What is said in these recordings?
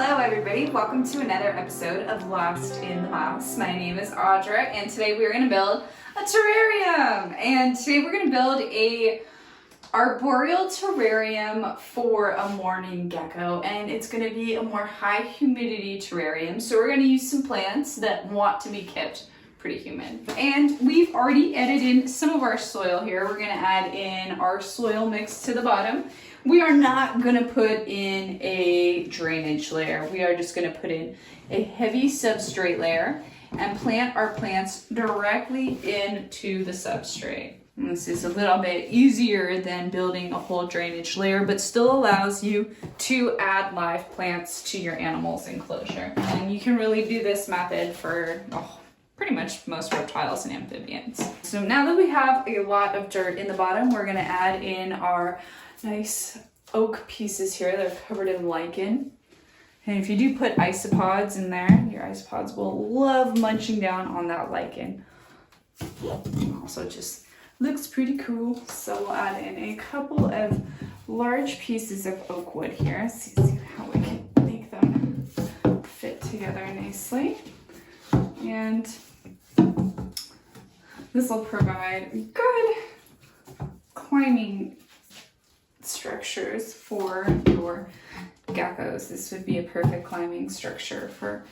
Hello everybody, welcome to another episode of Lost in the Mouse. My name is Audra and today we're going to build a terrarium. And today we're going to build a arboreal terrarium for a mourning gecko, and it's going to be a more high humidity terrarium. So we're going to use some plants that want to be kept pretty humid. And we've already added in some of our soil here. We're going to add in our soil mix to the bottom. We are not going to put in a drainage layer. We are just going to put in a heavy substrate layer and plant our plants directly into the substrate. And this is a little bit easier than building a whole drainage layer, but still allows you to add live plants to your animal's enclosure. And you can really do this method for pretty much most reptiles and amphibians. So now that we have a lot of dirt in the bottom, we're going to add in our nice oak pieces here that are covered in lichen. And if you do put isopods in there, your isopods will love munching down on that lichen. Also just looks pretty cool. So we'll add in a couple of large pieces of oak wood here. See how we can make them fit together nicely. And this will provide good climbing structures for your geckos. This would be a perfect climbing structure for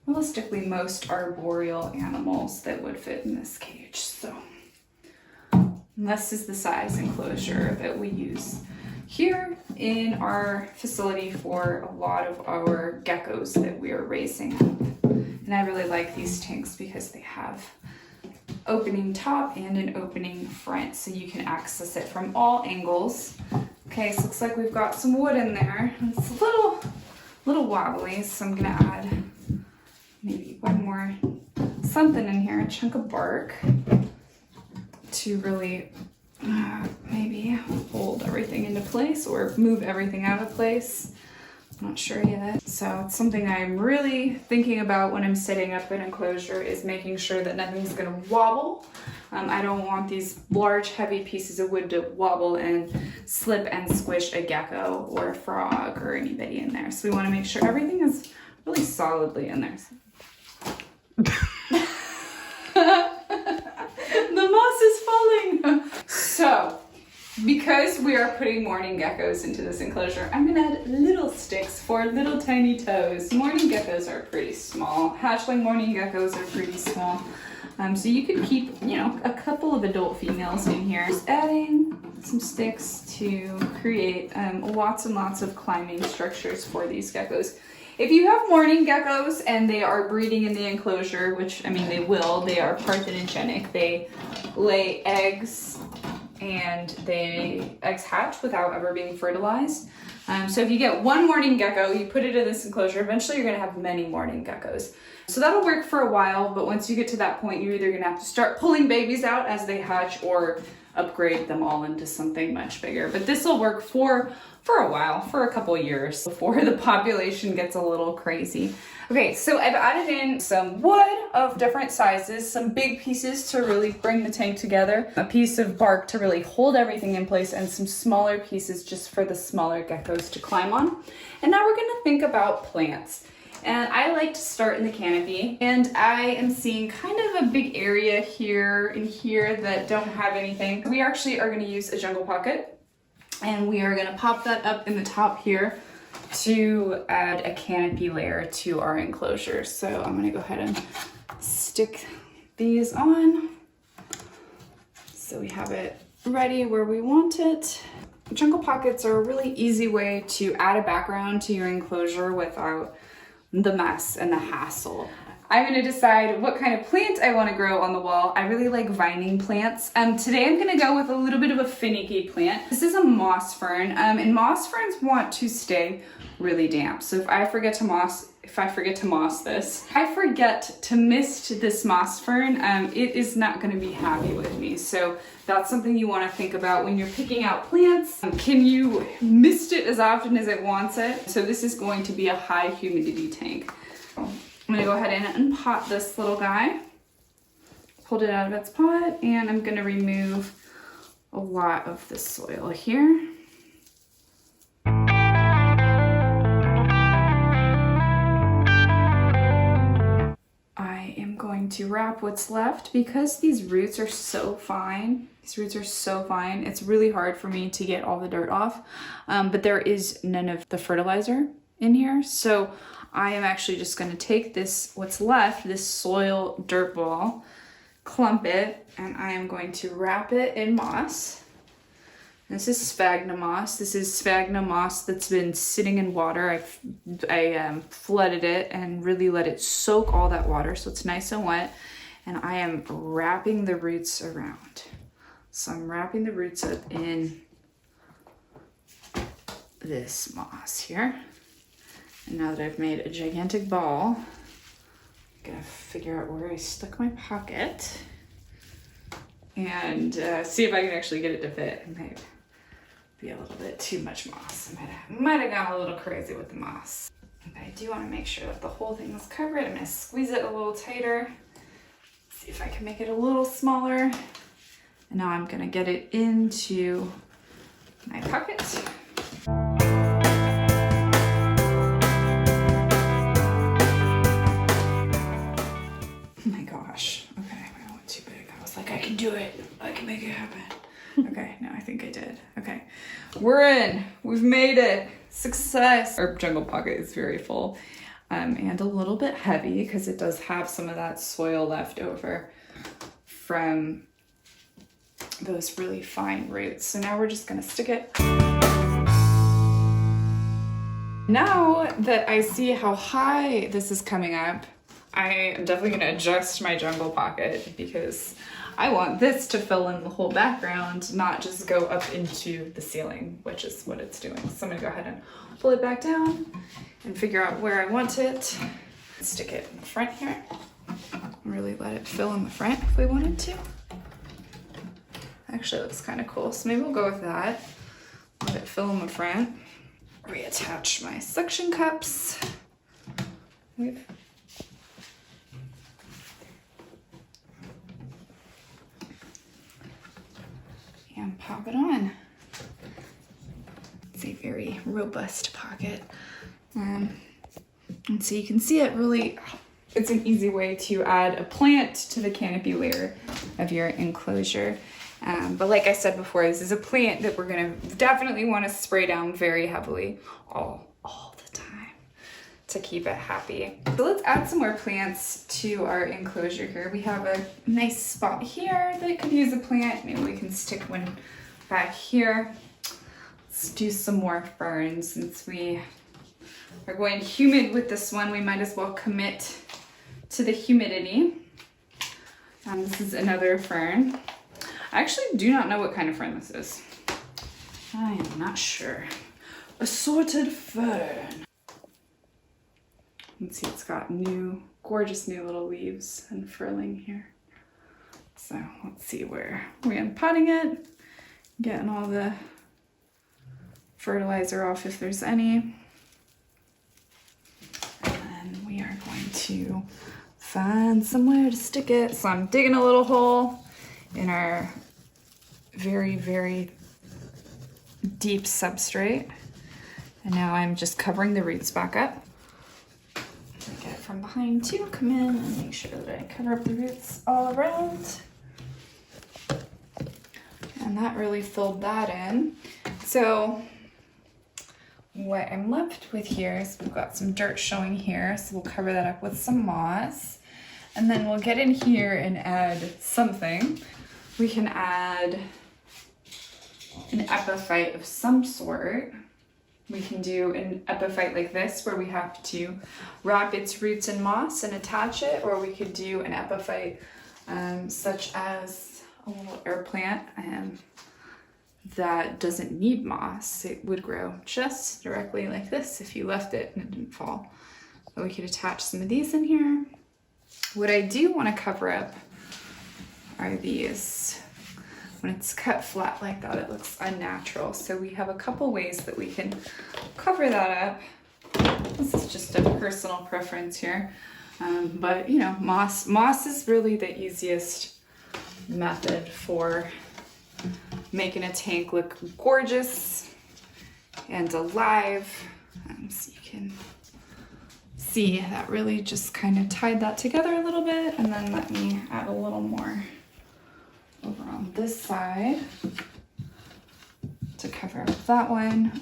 realistically most arboreal animals that would fit in this cage. So this is the size enclosure that we use here in our facility for a lot of our geckos that we are raising. And I really like these tanks because they have opening top and an opening front, so you can access it from all angles. Okay, so looks like we've got some wood in there. It's a little wobbly, so I'm gonna add maybe one more something in here, a chunk of bark, to really maybe hold everything into place or move everything out of place. I'm not sure yet. So it's something I'm really thinking about when I'm setting up an enclosure, is making sure that nothing's gonna wobble. I don't want these large heavy pieces of wood to wobble and slip and squish a gecko or a frog or anybody in there. So we wanna make sure everything is really solidly in there. The moss is falling. So, because we are putting mourning geckos into this enclosure, I'm gonna add little sticks for little tiny toes. Mourning geckos are pretty small. Hatchling mourning geckos are pretty small. So you could keep, a couple of adult females in here. Just adding some sticks to create lots and lots of climbing structures for these geckos. If you have mourning geckos and they are breeding in the enclosure, which, they will, they are parthenogenic. They lay eggs and eggs hatch without ever being fertilized. So if you get one mourning gecko, you put it in this enclosure, eventually you're gonna have many mourning geckos. So that'll work for a while, but once you get to that point, you're either gonna have to start pulling babies out as they hatch or upgrade them all into something much bigger. But this will work for a while, for a couple years before the population gets a little crazy. Okay, so I've added in some wood of different sizes, some big pieces to really bring the tank together, a piece of bark to really hold everything in place, and some smaller pieces just for the smaller geckos to climb on. And now we're gonna think about plants. And I like to start in the canopy, and I am seeing kind of a big area here and here that don't have anything. We actually are gonna use a jungle pocket, and we are gonna pop that up in the top here to add a canopy layer to our enclosure. So I'm gonna go ahead and stick these on so we have it ready where we want it. Jungle pockets are a really easy way to add a background to your enclosure without the mess and the hassle. I'm gonna decide what kind of plant I wanna grow on the wall. I really like vining plants. Today I'm gonna go with a little bit of a finicky plant. This is a moss fern, and moss ferns want to stay really damp. So if I forget to mist this moss fern, it is not gonna be happy with me. So that's something you wanna think about when you're picking out plants. Can you mist it as often as it wants it? So this is going to be a high humidity tank. I'm gonna go ahead and unpot this little guy, pulled it out of its pot, and I'm gonna remove a lot of the soil here. going to wrap what's left because these roots are so fine. These roots are so fine. It's really hard for me to get all the dirt off, but there is none of the fertilizer in here. So I am actually just going to take this, what's left, this soil dirt ball, clump it, and I am going to wrap it in moss. This is sphagnum moss. This is sphagnum moss that's been sitting in water. I flooded it and really let it soak all that water so it's nice and wet. And I am wrapping the roots around. So I'm wrapping the roots up in this moss here. And now that I've made a gigantic ball, I'm gonna figure out where I stuck my pocket and see if I can actually get it to fit. It might be a little bit too much moss. I might have gone a little crazy with the moss. But I do want to make sure that the whole thing is covered. I'm gonna squeeze it a little tighter. See if I can make it a little smaller. And now I'm gonna get it into my pocket. Okay, I went too big. I was like, I can do it. I can make it happen. Okay, no, I think I did. Okay, we're in. We've made it. Success. Our jungle pocket is very full and a little bit heavy because it does have some of that soil left over from those really fine roots. So now we're just gonna stick it. Now that I see how high this is coming up, I am definitely going to adjust my jungle pocket because I want this to fill in the whole background, not just go up into the ceiling, which is what it's doing. So I'm going to go ahead and pull it back down and figure out where I want it. Stick it in the front here. Really let it fill in the front if we wanted to. Actually, it looks kind of cool. So maybe we'll go with that. Let it fill in the front. Reattach my suction cups. And pop it on. It's a very robust pocket. And so you can see it really, it's an easy way to add a plant to the canopy layer of your enclosure. But like I said before, this is a plant that we're gonna definitely wanna spray down very heavily all the time to keep it happy. So let's add some more plants to our enclosure here. We have a nice spot here that could use a plant. Maybe we can stick one back here. Let's do some more ferns. Since we are going humid with this one, we might as well commit to the humidity. This is another fern. I actually do not know what kind of fern this is. I am not sure. Assorted fern. Let's see, it's got gorgeous new little leaves and furling here. So let's see where I'm potting it, getting all the fertilizer off if there's any. And then we are going to find somewhere to stick it. So I'm digging a little hole in our very, very deep substrate. And now I'm just covering the roots back up. Get it from behind too, come in and make sure that I cover up the roots all around. And that really filled that in. So what I'm left with here is we've got some dirt showing here, so we'll cover that up with some moss. And then we'll get in here and add something. We can add an epiphyte of some sort. We can do an epiphyte like this where we have to wrap its roots in moss and attach it, or we could do an epiphyte such as a little air plant that doesn't need moss. It would grow just directly like this if you left it and it didn't fall. So we could attach some of these in here. What I do want to cover up are these. When it's cut flat like that, it looks unnatural. So we have a couple ways that we can cover that up. This is just a personal preference here. But you know, moss is really the easiest method for making a tank look gorgeous and alive. So you can see see, that really just kind of tied that together a little bit. And then let me add a little more over on this side to cover up that one.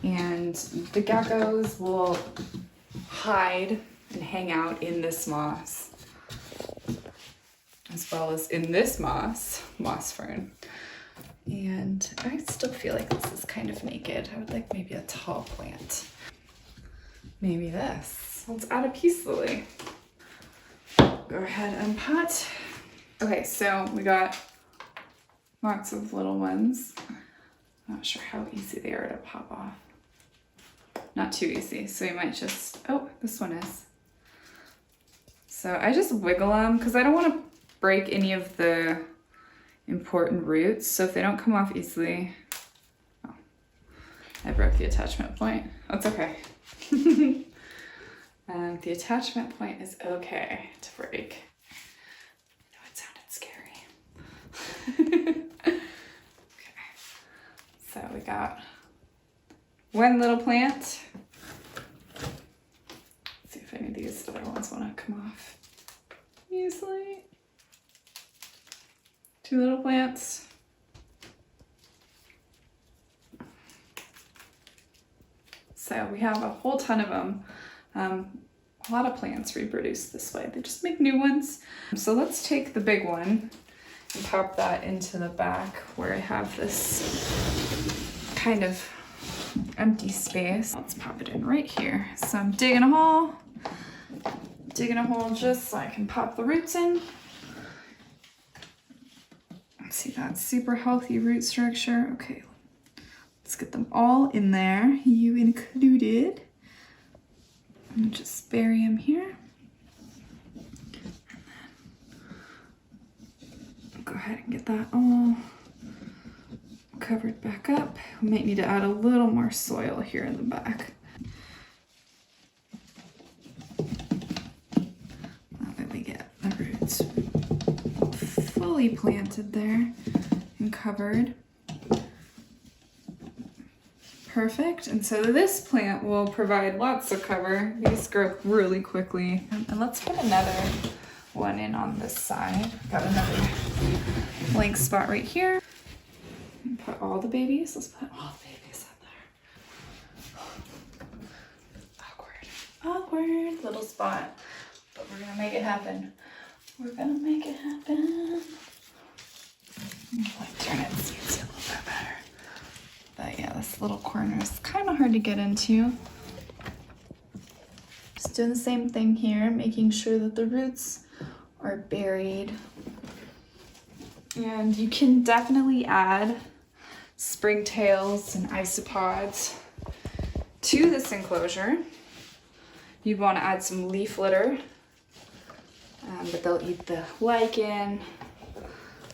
And the geckos will hide and hang out in this moss, as well as in this moss fern. And I still feel like this is kind of naked. I would like maybe a tall plant. Maybe this. Let's add a peace lily. Go ahead and pot. Okay, so we got lots of little ones. Not sure how easy they are to pop off. Not too easy, so you might just, oh, this one is. So I just wiggle them because I don't want to break any of the important roots. So if they don't come off easily, oh, I broke the attachment point. That's okay. The attachment point is okay to break. I know it sounded scary. Okay, so we got one little plant. Let's see if any of these other ones want to come off easily. Two little plants. So we have a whole ton of them. A lot of plants reproduce this way. They just make new ones. So let's take the big one and pop that into the back where I have this kind of empty space. Let's pop it in right here. So I'm digging a hole just so I can pop the roots in. See that super healthy root structure. Okay, let's get them all in there, you included. And just bury them here. And then go ahead and get that all covered back up. We might need to add a little more soil here in the back. That way we get the roots fully planted there and covered. Perfect. And so this plant will provide lots of cover. These grow really quickly. And let's put another one in on this side. Got another blank spot right here. And put all the babies. Let's put all the babies in there. Awkward little spot. But we're gonna make it happen. We're gonna make it happen. Like turn it so you see a little bit better. But yeah, this little corner is kind of hard to get into. Just doing the same thing here, making sure that the roots are buried. And you can definitely add springtails and isopods to this enclosure. You'd want to add some leaf litter, but they'll eat the lichen,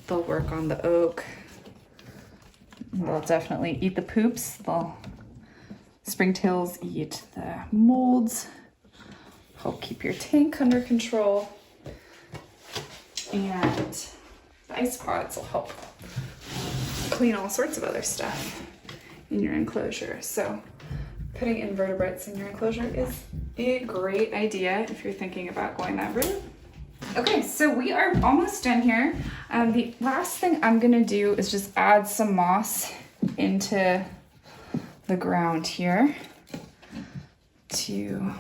they'll work on the oak. They'll definitely eat the poops. Springtails eat the molds. Help keep your tank under control. And the isopods will help clean all sorts of other stuff in your enclosure. So putting invertebrates in your enclosure is a great idea if you're thinking about going that route. Okay, so we are almost done here. The last thing I'm gonna do is just add some moss into the ground here to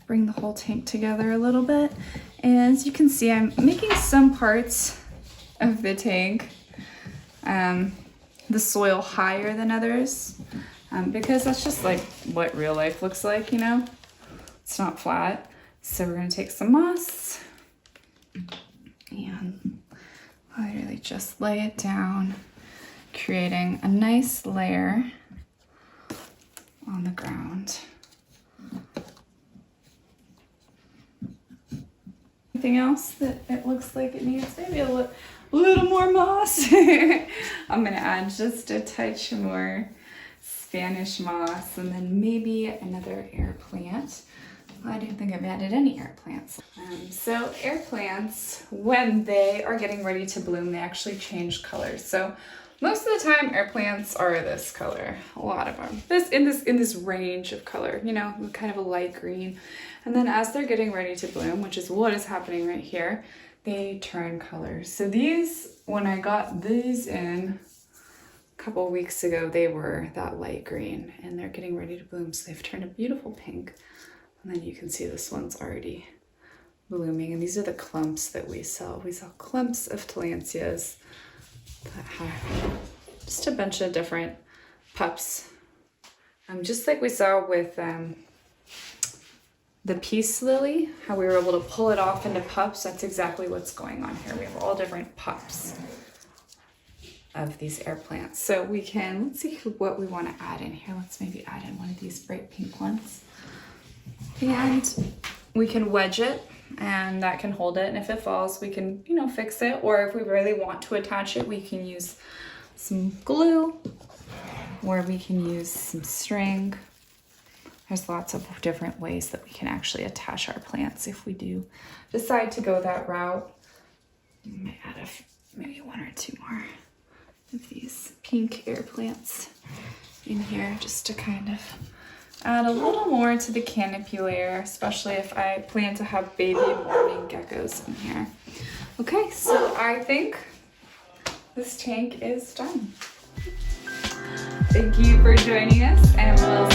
bring the whole tank together a little bit. And as you can see, I'm making some parts of the tank, the soil higher than others, because that's just like what real life looks like, you know? It's not flat. So we're gonna take some moss and literally just lay it down, creating a nice layer on the ground. Anything else that it looks like it needs? Maybe a little more moss. I'm gonna add just a touch more Spanish moss and then maybe another air plant. I don't think I've added any air plants. So air plants, when they are getting ready to bloom, they actually change colors. So Most of the time, air plants are this color. A lot of them. In this range of color, you know, kind of a light green. And then as they're getting ready to bloom, which is what is happening right here, they turn colors. So these, when I got these in a couple weeks ago, they were that light green, and they're getting ready to bloom. So they've turned a beautiful pink. And then you can see this one's already blooming. And these are the clumps that we sell. We sell clumps of tillandsias that have just a bunch of different pups. Just like we saw with the peace lily, how we were able to pull it off into pups, that's exactly what's going on here. We have all different pups of these air plants. So we can, let's see what we want to add in here. Let's maybe add in one of these bright pink ones. And we can wedge it, and that can hold it. And if it falls, we can, you know, fix it. Or if we really want to attach it, we can use some glue, or we can use some string. There's lots of different ways that we can actually attach our plants if we do decide to go that route. I might add maybe one or two more of these pink air plants in here just to kind of add a little more to the canopy layer, especially if I plan to have baby mourning geckos in here. Okay, so I think this tank is done. Thank you for joining us, and we'll